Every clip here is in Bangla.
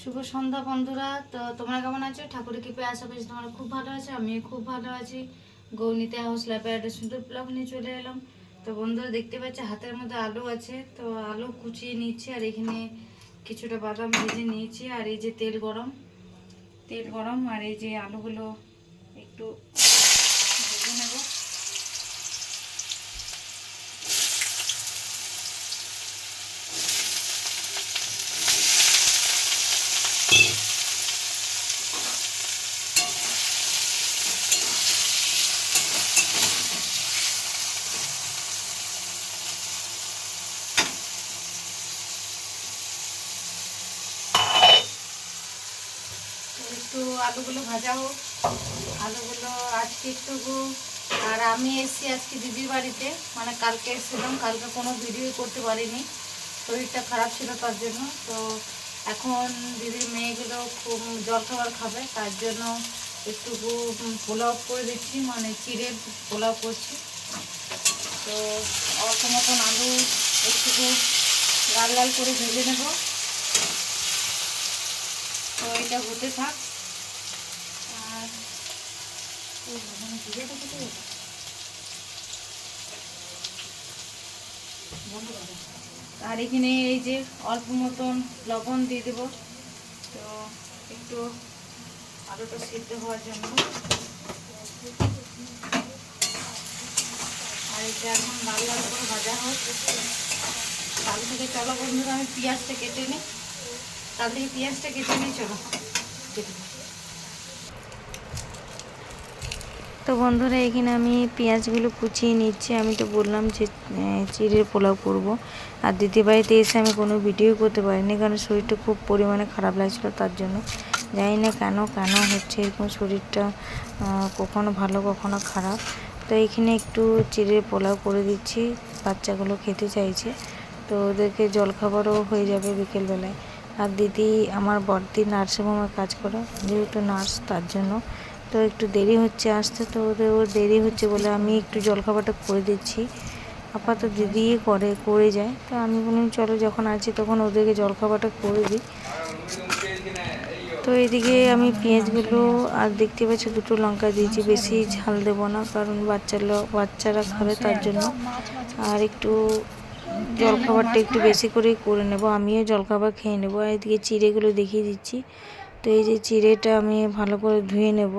শুভ সন্ধ্যা বন্ধুরা। তো তোমরা কেমন আছো? ঠাকুরের কৃপায় আশা করছি তোমরা খুব ভালো আছো। আমিও খুব ভালো আছি। গৌনীতে হাউস লাইফে একটা সুন্দর ব্লগ নিয়ে চলে এলাম। তো বন্ধুরা দেখতে পাচ্ছে হাতের মধ্যে আলু আছে, তো আলু কুচিয়ে নিচ্ছি আর এখানে কিছুটা বাদাম ভেজে নিয়েছি। আর এই যে তেল গরম আর এই যে আলুগুলো একটু ভেজে নেব। একটু আলুগুলো ভাজা হোক। আলুগুলো আজকে একটু আর আমি এসেছি আজকে দিদির বাড়িতে, মানে কালকে এসেছিলাম, কালকে কোনো ভিডিও করতে পারিনি, শরীরটা খারাপ ছিল তার জন্য। তো এখন দিদির মেয়েগুলো খুব জলখাবার খাবে, তার জন্য একটুকু পোলাও করে দিচ্ছি, মানে চিড়ে পোলাও করছি। তো অল্প মতন আলু একটুকু লাল লাল করে ভেজে নেব। তো এটা হতে থাক। আর আর এখানে এই যে অল্প মতন লবণ দিয়ে দেবো, তো একটু আলুটা সিদ্ধ হওয়ার জন্য। আর এটা এখন লাল লাল করে ভাজা হোক। তার থেকে চলো বন্ধুরা আমি পেঁয়াজটা কেটে নিই। চলো কেটে নিই। তো বন্ধুরা এখানে আমি পেঁয়াজগুলো কুচিয়ে নিচ্ছি। আমি তো বললাম যে চিড়ের পোলাও করব। আর দিদি বাড়িতে এসে আমি কোনো ভিডিও করতে পারিনি, কারণ শরীরটা খুব পরিমাণে খারাপ লাগছিল, তার জন্য। জানি না কেন হচ্ছে এরকম শরীরটা, কখনো ভালো কখনো খারাপ। তো এইখানে একটু চিড়ের পোলাও করে দিচ্ছি, বাচ্চাগুলো খেতে চাইছে, তো ওদেরকে জলখাবারও হয়ে যাবে বিকেলবেলায়। আর দিদি আমার বড়দি নার্সিংহোমে কাজ করে, যেহেতু নার্স, তার জন্য তো একটু দেরি হচ্ছে আসতে। তো ওর দেরি হচ্ছে বলে আমি একটু জলখাবারটা করে দিচ্ছি। আপাতত দিদি করে যায়, তো আমি বললাম চলো যখন আছি তখন ওদেরকে জলখাবারটা করে দিই। তো এদিকে আমি পেঁয়াজগুলো আর দেখতে পাচ্ছি দুটো লঙ্কা দিয়েছি, বেশি ঝাল দেবো না, কারণ বাচ্চারা খাবে তার জন্য। আর একটু জলখাবারটা একটু বেশি করেই করে নেব, আমিও জলখাবার খেয়ে নেব। আর এদিকে চিড়েগুলো দেখিয়ে দিচ্ছি। তো এই যে চিড়েটা আমি ভালো করে ধুয়ে নেব।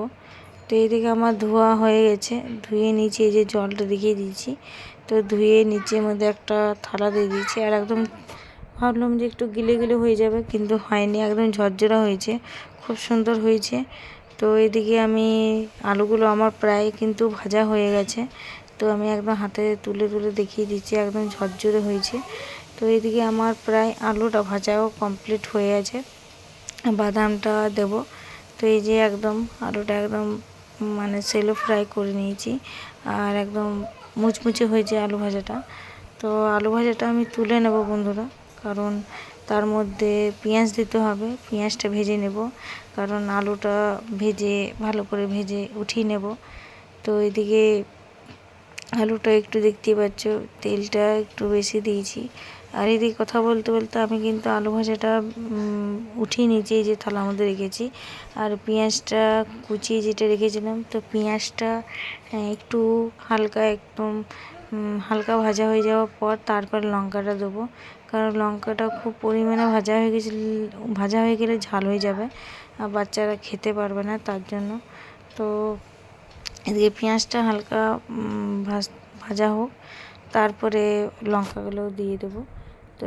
তো এইদিকে আমার ধোয়া হয়ে গেছে, ধুয়ে নিচে এই যে জলটা দেখিয়ে দিয়েছি। তো ধুয়ে নিচের মধ্যে একটা থালা দিয়ে দিয়েছি। আর একদম ভাবলাম যে একটু গিলে গিলে হয়ে যাবে, কিন্তু হয়নি, একদম ঝরঝরা হয়েছে, খুব সুন্দর হয়েছে। তো এদিকে আমি আলুগুলো আমার প্রায় কিন্তু ভাজা হয়ে গেছে, তো আমি একদম হাতে তুলে তুলে দেখিয়ে দিচ্ছি, একদম ঝরঝরে হয়েছে। তো এদিকে আমার প্রায় আলুটা ভাজাও কমপ্লিট হয়ে গেছে। বাদামটা দেব। তো এই যে একদম আলুটা একদম মানে সেলো ফ্রাই করে নিয়েছি, আর একদম মুচমুচে হয়েছে আলু ভাজাটা। তো আলু ভাজাটা আমি তুলে নেব বন্ধুরা, কারণ তার মধ্যে পেঁয়াজ দিতে হবে, পেঁয়াজটা ভেজে নেব, কারণ আলুটা ভালো করে ভেজে উঠিয়ে নেব। তো এদিকে আলুটা একটু দেখতেই পাচ্ছ তেলটা একটু বেশি দিয়েছি। আর এদিকে কথা বলতে বলতে আমি কিন্তু আলু ভাজাটা উঠিয়ে নিয়েছি, এই যে থালার মধ্যে রেখেছি। আর পেঁয়াজটা কুচিয়ে যেটা রেখেছিলাম, তো পেঁয়াজটা একটু একদম হালকা ভাজা হয়ে যাওয়ার পর তারপর লঙ্কাটা দেবো, কারণ লঙ্কাটা খুব পরিমাণে ভাজা হয়ে গেলে ঝাল হয়ে যাবে, আর বাচ্চারা খেতে পারবে না, তার জন্য। তো এদিকে পেঁয়াজটা হালকা ভাজা হোক, তারপরে লঙ্কাগুলো দিয়ে দেবো। তো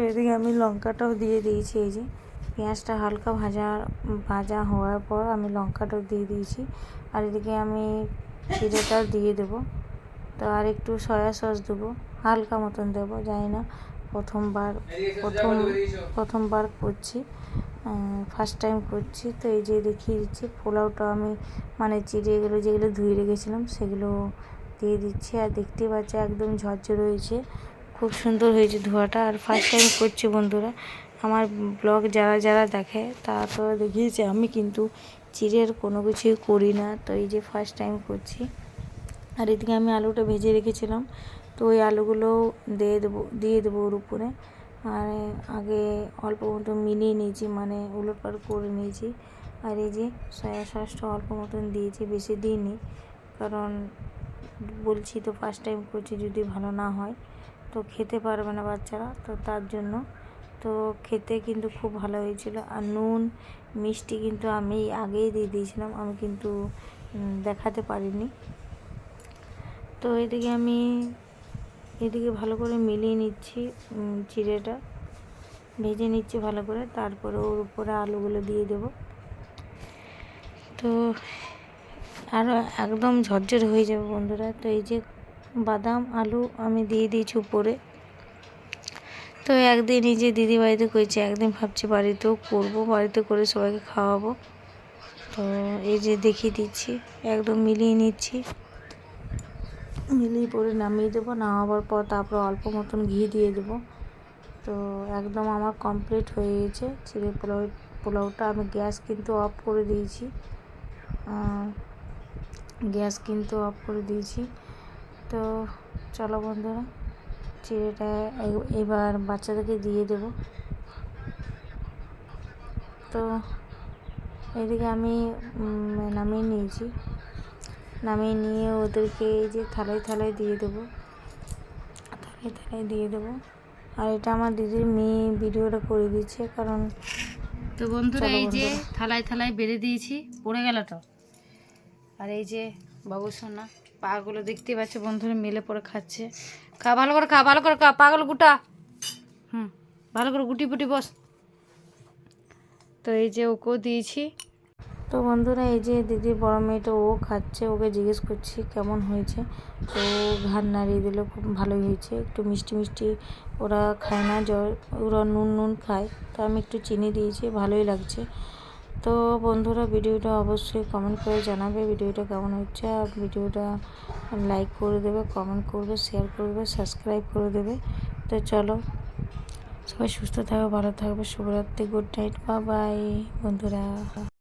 এদিকে আমি লঙ্কাটাও দিয়ে দিয়েছি। এই যে পেঁয়াজটা হালকা ভাজা হওয়ার পর আমি লঙ্কাটাও দিয়ে দিয়েছি। আর এদিকে আমি জিরেটাও দিয়ে দেবো। তো আর একটু সয়া সস দেবো, হালকা মতন দেবো, জানি না, প্রথমবার করছি, ফার্স্ট টাইম করছি। তো এই যে দেখিয়ে দিচ্ছি পোলাওটা আমি, মানে চিড়েগুলো যেগুলো ধুয়ে রেখেছিলাম সেগুলো দিয়ে দিচ্ছি। আর দেখতে পাচ্ছি একদম ঝরঝর হয়েছে, খুব সুন্দর হয়েছে ধোয়াটা। আর ফার্স্ট টাইম করছি বন্ধুরা, আমার ব্লগ যারা দেখে তারা তো দেখিয়েছে, আমি কিন্তু চিড়ের কোনো কিছুই করি না, তো এই যে ফার্স্ট টাইম করছি। আর এদিকে আমি আলুটা ভেজে রেখেছিলাম, তো ওই আলুগুলোও দিয়ে দেবো ওর উপরে। আর আগে অল্প মতো মিলিয়ে নিয়েছি, মানে উলটপালট করে নিয়েছি। আর এই যে সয়া সসটা অল্প মতন দিয়েছি, বেশি দিইনি, কারণ বলছি তো ফার্স্ট টাইম করছি, যদি ভালো না হয় তো খেতে পারবে না বাচ্চারা, তো তার জন্য। তো খেতে কিন্তু খুব ভালো হয়েছিল। আর নুন মিষ্টি কিন্তু আমি আগেই দিয়ে দিয়েছিলাম, আমি কিন্তু দেখাতে পারিনি। তো এদিকে ভালো করে মিলিয়ে নিচ্ছি, চিড়েটা ভেজে নিচ্ছি ভালো করে, তারপরে ওর উপরে আলুগুলো দিয়ে দেব। তো আরও একদম ঝরঝরে হয়ে যাবে বন্ধুরা। তো এই যে বাদাম আলু আমি দিয়ে দিয়েছি উপরে। তো একদিন এই যে দিদি বাড়িতে করেছি, একদিন ভাবছি বাড়িতেও করবো, বাড়িতে করে সবাইকে খাওয়াবো। তো এই যে দেখিয়ে দিচ্ছি, একদম মিলিয়ে নিচ্ছি, মিলিয়ে পরে নামিয়ে দেবো। নামাবার পর তারপর অল্প মতন ঘি দিয়ে দেবো। তো একদম আমার কমপ্লিট হয়ে গেছে চিড়ে পোলাওটা। আমি গ্যাস কিন্তু অফ করে দিয়েছি, তো চলো বন্ধুরা, চিড়েটা এবার বাচ্চাদেরকে দিয়ে দেব। তো এদিকে আমি নামিয়ে নিয়ে ওদেরকে এই যে থালায় দিয়ে দেবো। আর এটা আমার দিদির মেয়ে ভিডিওটা করে দিচ্ছে, কারণ তো বন্ধুরা এই যে থালায় বেড়ে দিয়েছি, পড়ে গেল তো। আর এই যে বাবু সোনা পাগুলো দেখতে পাচ্ছে বন্ধুরা, মেলে পড়ে খাচ্ছে। ভালো করে খা পাগুলো গুটা, ভালো করে গুটি পুটি বস। তো এই যে ওকেও দিয়েছি। তো বন্ধুরা এই যে দিদির বড় মেয়েটা ও খাচ্ছে, ওকে জিজ্ঞেস করছি কেমন হয়েছে। তো ঘাড় নাড়িয়ে দিল, খুব ভালোই হয়েছে। একটু মিষ্টি ওরা খায় না, ওরা নুন খায়, তো আমি একটু চিনি দিয়েছি, ভালোই লাগছে। তো বন্ধুরা ভিডিওটা অবশ্যই কমেন্ট করে জানাবে ভিডিওটা কেমন হচ্ছে। আর ভিডিওটা লাইক করে দেবে, কমেন্ট করবে, শেয়ার করবে, সাবস্ক্রাইব করে দেবে। তো চলো, সবাই সুস্থ থাকবে, ভালো থাকবে, শুভরাত্রি, গুড নাইট, বাই বাই বন্ধুরা।